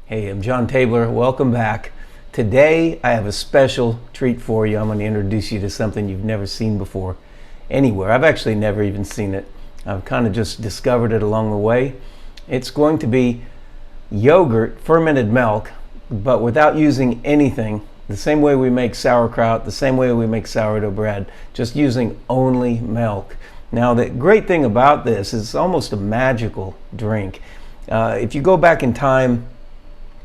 Hey, I'm John Tabler. Welcome back. Today I have a special treat for you. I'm going to introduce you to something you've never seen before anywhere. I've actually never even seen it. I've kind of just discovered it along the way. It's going to be yogurt, fermented milk, but without using anything. The same way we make sauerkraut, the same way we make sourdough bread, just using only milk. Now, the great thing about this is it's almost a magical drink. If you go back in time,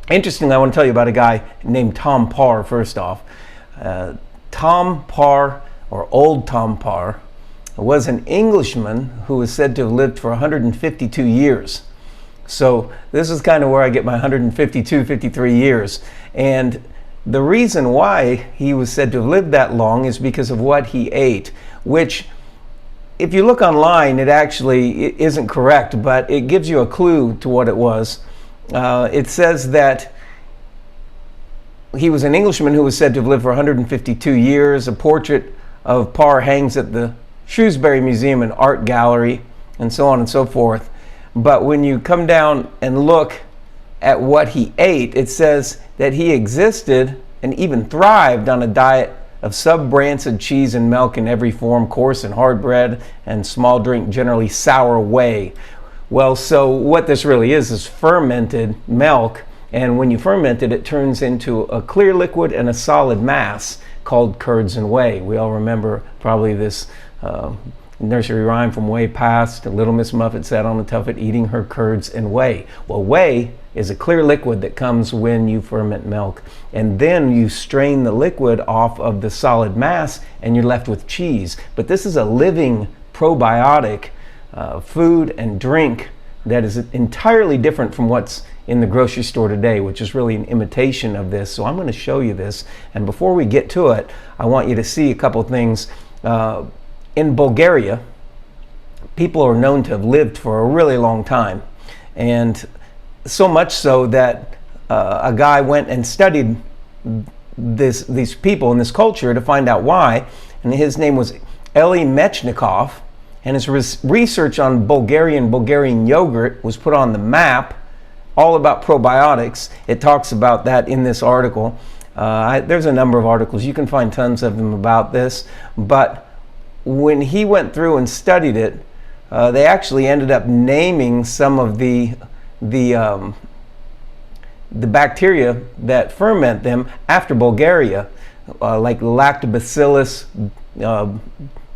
interestingly, I want to tell you about a guy named Tom Parr, first off. Tom Parr, or Old Tom Parr, was an Englishman who was said to have lived for 152 years. So this is kind of where I get my 152, 53 years. And the reason why he was said to have lived that long is because of what he ate, which, if you look online, it actually isn't correct, but it gives you a clue to what it was. It says that he was an Englishman who was said to have lived for 152 years. A portrait of Parr hangs at the Shrewsbury Museum and Art Gallery, and so on and so forth. But when you come down and look at what he ate, it says that he existed and even thrived on a diet of sub-rancid cheese and milk in every form, coarse and hard bread, and small drink, generally sour whey. Well, so what this really is fermented milk, and when you ferment it, it turns into a clear liquid and a solid mass called curds and whey. We all remember probably this nursery rhyme from way past. Little Miss Muffet sat on the tuffet eating her curds and whey. Well, whey is a clear liquid that comes when you ferment milk, and then you strain the liquid off of the solid mass and you're left with cheese. But this is a living probiotic food and drink that is entirely different from what's in the grocery store today, which is really an imitation of this. So I'm going to show you this, and before we get to it, I want you to see a couple things. In Bulgaria, people are known to have lived for a really long time, and so much so that a guy went and studied these people in this culture to find out why, and his name was Metchnikoff, and his research on Bulgarian yogurt was put on the map, all about probiotics. It talks about that in this article. There's a number of articles, you can find tons of them about this, but when he went through and studied it, they actually ended up naming some of the bacteria that ferment them after Bulgaria, like Lactobacillus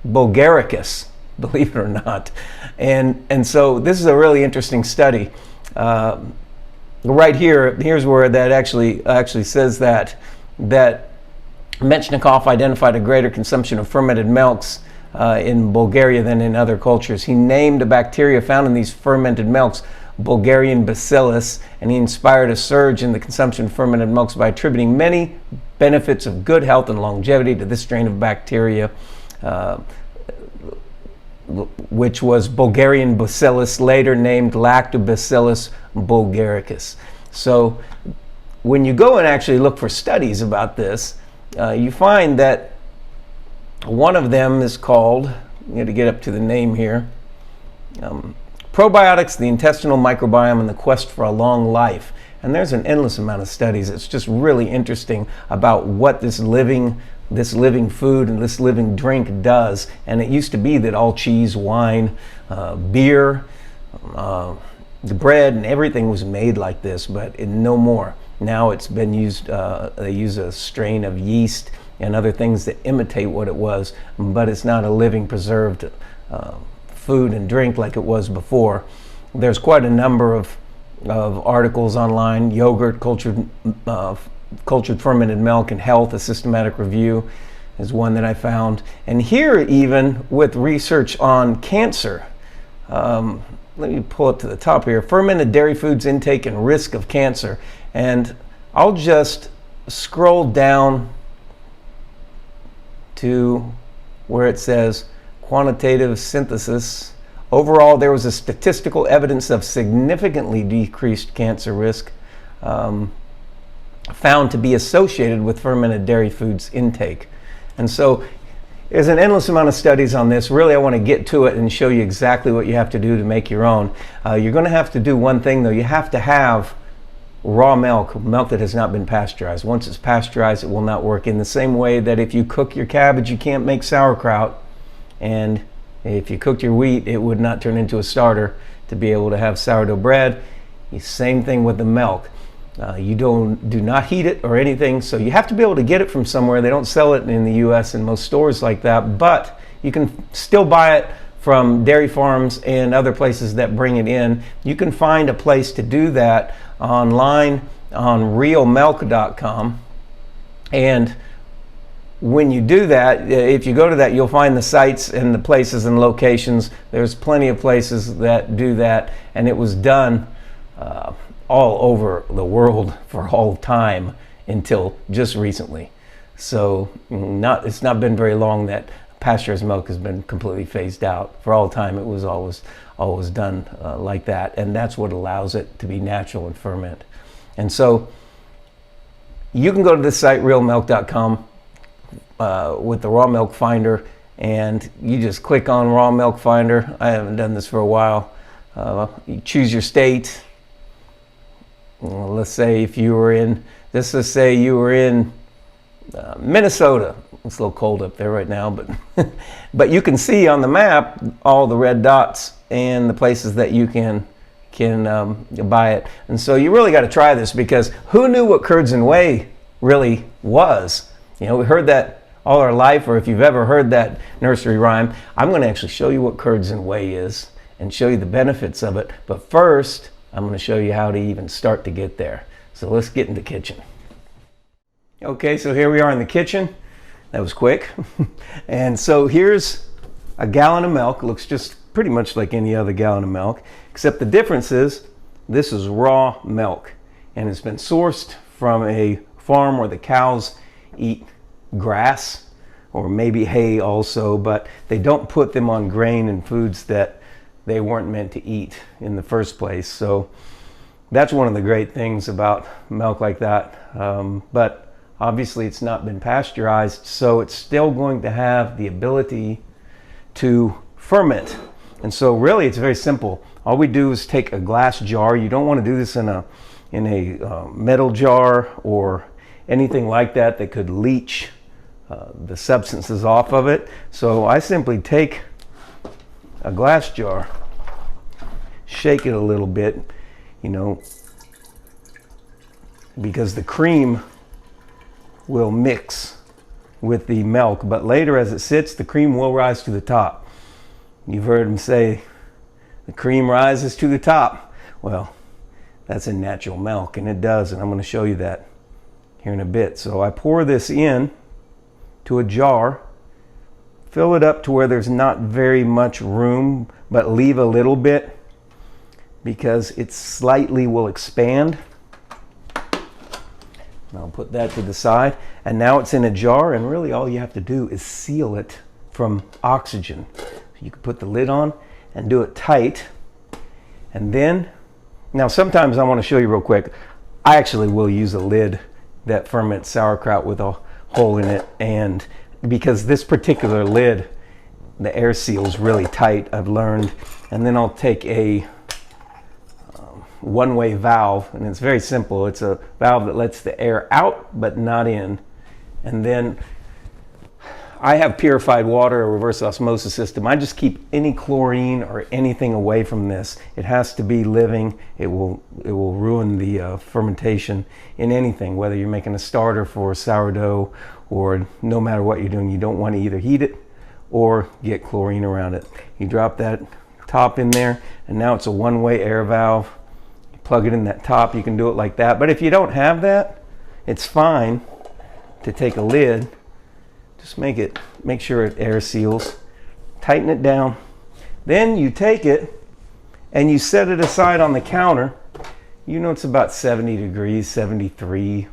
bulgaricus, believe it or not. And so this is a really interesting study. Right here's where that actually says that Metchnikoff identified a greater consumption of fermented milks in Bulgaria than in other cultures. He named a bacteria found in these fermented milks Bulgarian bacillus, and he inspired a surge in the consumption of fermented milks by attributing many benefits of good health and longevity to this strain of bacteria, which was Bulgarian bacillus, later named Lactobacillus bulgaricus. So when you go and actually look for studies about this, you find that one of them is called, I'm going to get up to the name here, Probiotics, the Intestinal Microbiome, and the Quest for a Long Life. And there's an endless amount of studies. It's just really interesting about what this living food and this living drink does. And it used to be that all cheese, wine, beer, the bread and everything was made like this, but no more. Now it's been used, they use a strain of yeast and other things that imitate what it was, but it's not a living preserved food and drink like it was before. There's quite a number of articles online. Yogurt, cultured fermented milk, and health, a systematic review is one that I found. And here, even with research on cancer, let me pull it to the top here, fermented dairy foods intake and risk of cancer. And I'll just scroll down to where it says quantitative synthesis. Overall, there was a statistical evidence of significantly decreased cancer risk found to be associated with fermented dairy foods intake. And so there's an endless amount of studies on this. Really, I want to get to it and show you exactly what you have to do to make your own. You're going to have to do one thing, though. You have to have raw milk, milk that has not been pasteurized. Once it's pasteurized, it will not work. In the same way that if you cook your cabbage, you can't make sauerkraut, and if you cooked your wheat, it would not turn into a starter to be able to have sourdough bread. The same thing with the milk. You do not heat it or anything, so you have to be able to get it from somewhere. They don't sell it in the US in most stores like that, but you can still buy it from dairy farms and other places that bring it in. You can find a place to do that online on realmilk.com, and when you do that, if you go to that, you'll find the sites and the places and locations. There's plenty of places that do that, and it was done all over the world for all time until just recently. So it's not been very long that pasteurized milk has been completely phased out. For all time, it was always done like that, and that's what allows it to be natural and ferment. And so you can go to this site, realmilk.com, with the raw milk finder, and you just click on raw milk finder. I haven't done this for a while. You choose your state. Well, let's say you were in Minnesota. It's a little cold up there right now, but but you can see on the map all the red dots and the places that you can buy it. And so you really got to try this, because who knew what curds and whey really was? You know, we heard that all our life, or if you've ever heard that nursery rhyme. I'm going to actually show you what curds and whey is and show you the benefits of it. But first, I'm going to show you how to even start to get there. So let's get in the kitchen. Okay, so here we are in the kitchen. That was quick. And so here's a gallon of milk. It looks just pretty much like any other gallon of milk, except the difference is this is raw milk, and it's been sourced from a farm where the cows eat grass or maybe hay also, but they don't put them on grain and foods that they weren't meant to eat in the first place. So that's one of the great things about milk like that. But obviously it's not been pasteurized, so it's still going to have the ability to ferment. And so really it's very simple. All we do is take a glass jar. You don't want to do this in a metal jar or anything like that that could leach the substances off of it. So I simply take a glass jar, shake it a little bit, you know, because the cream will mix with the milk, but later as it sits, the cream will rise to the top. You've heard them say the cream rises to the top. Well, that's in natural milk, and it does, and I'm going to show you that here in a bit. So I pour this in to a jar, fill it up to where there's not very much room, but leave a little bit because it slightly will expand. And I'll put that to the side, and now it's in a jar, and really all you have to do is seal it from oxygen. So you can put the lid on and do it tight, and then, now sometimes I want to show you real quick, I actually will use a lid that ferments sauerkraut with a hole in it, and because this particular lid, the air seal is really tight, I've learned. And then I'll take a one-way valve, and it's very simple. It's a valve that lets the air out but not in. And then I have purified water, a reverse osmosis system. I just keep any chlorine or anything away from this. It has to be living. It will ruin the fermentation in anything, whether you're making a starter for sourdough or no matter what you're doing. You don't want to either heat it or get chlorine around it. You drop that top in there, and now it's a one-way air valve. You plug it in that top. You can do it like that. But if you don't have that, it's fine to take a lid. Just make sure it air seals, tighten it down. Then you take it and you set it aside on the counter. You know, it's about 70 degrees, 73,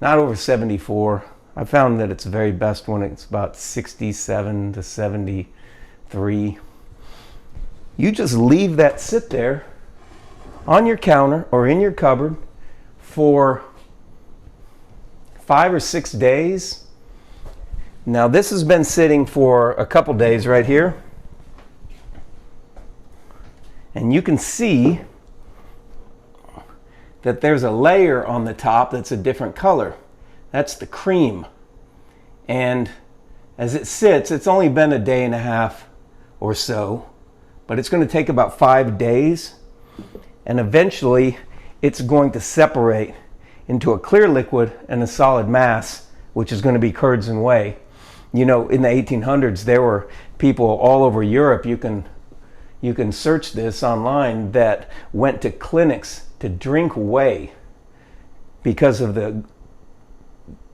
not over 74. I found that it's very best when it's about 67 to 73. You just leave that sit there on your counter or in your cupboard for 5 or 6 days. Now this has been sitting for a couple days right here, and you can see that there's a layer on the top that's a different color. That's the cream. And as it sits, it's only been a day and a half or so, but it's going to take about 5 days. And eventually it's going to separate into a clear liquid and a solid mass, which is going to be curds and whey. You know, in the 1800s, there were people all over Europe, you can search this online, that went to clinics to drink whey because of the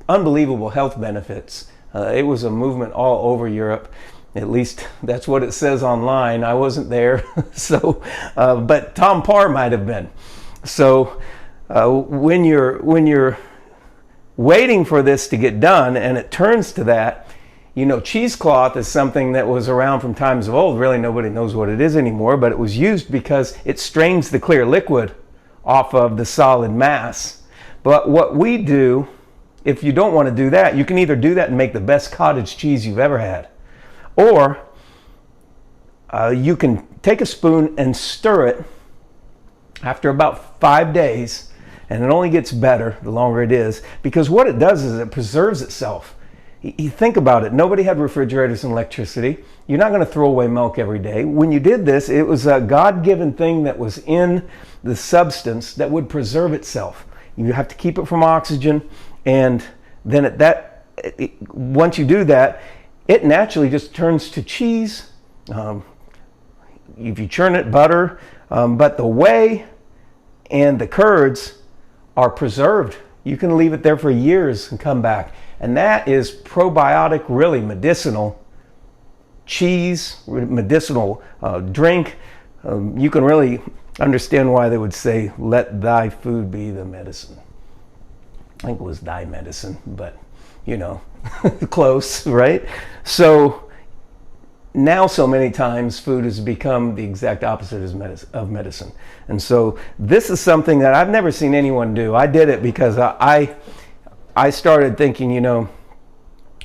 unbelievable health benefits. It was a movement all over Europe. At least that's what it says online. I wasn't there, so but Tom Parr might have been. So when you're waiting for this to get done and it turns to that, you know, cheesecloth is something that was around from times of old. Really nobody knows what it is anymore, but it was used because it strains the clear liquid off of the solid mass. But what we do, if you don't want to do that, you can either do that and make the best cottage cheese you've ever had, or you can take a spoon and stir it after about 5 days, and it only gets better the longer it is, because what it does is it preserves itself. You think about it. Nobody had refrigerators and electricity. You're not going to throw away milk every day. When you did this, it was a God-given thing that was in the substance that would preserve itself. You have to keep it from oxygen, and then once you do that, it naturally just turns to cheese. If you churn it, butter, but the whey and the curds are preserved. You can leave it there for years and come back. And that is probiotic, really medicinal cheese, medicinal drink. You can really understand why they would say, let thy food be the medicine. I think it was thy medicine, but you know, close, right? So now so many times food has become the exact opposite of medicine. And so this is something that I've never seen anyone do. I did it because I started thinking, you know,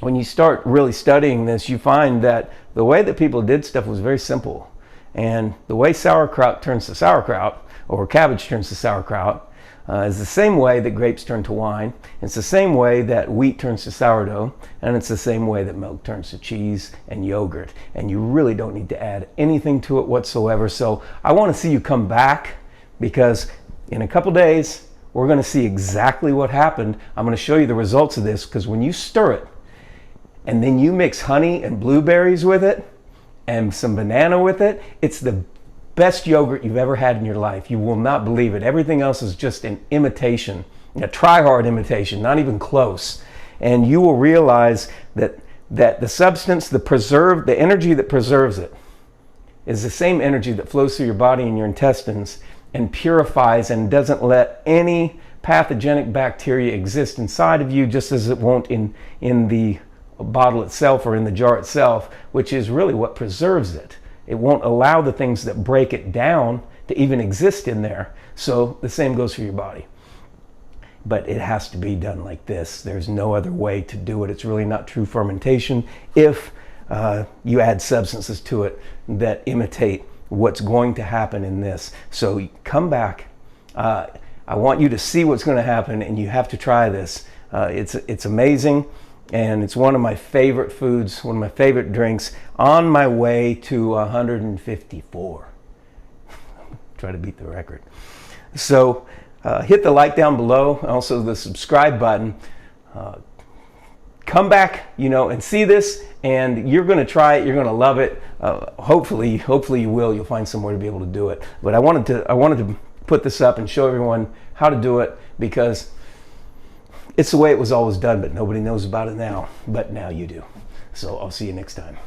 when you start really studying this, you find that the way that people did stuff was very simple. And the way sauerkraut turns to sauerkraut, or cabbage turns to sauerkraut, is the same way that grapes turn to wine. It's the same way that wheat turns to sourdough, and it's the same way that milk turns to cheese and yogurt. And you really don't need to add anything to it whatsoever. So I want to see you come back, because in a couple days, we're going to see exactly what happened. I'm going to show you the results of this, because when you stir it, and then you mix honey and blueberries with it, and some banana with it, it's the best yogurt you've ever had in your life. You will not believe it. Everything else is just an imitation, a try-hard imitation, not even close. And you will realize that the substance, the energy that preserves it, is the same energy that flows through your body and your intestines and purifies and doesn't let any pathogenic bacteria exist inside of you, just as it won't in the bottle itself or in the jar itself, which is really what preserves it. It won't allow the things that break it down to even exist in there. So the same goes for your body. But it has to be done like this. There's no other way to do it. It's really not true fermentation if you add substances to it that imitate what's going to happen in this. So come back. I want you to see what's going to happen, and you have to try this. It's amazing. And it's one of my favorite foods, one of my favorite drinks, on my way to 154. Try to beat the record. So hit the like down below, also the subscribe button. Come back, you know, and see this, and you're going to try it. You're going to love it. Hopefully you will. You'll find somewhere to be able to do it. But I wanted to put this up and show everyone how to do it, because it's the way it was always done, but nobody knows about it now. But now you do. So I'll see you next time.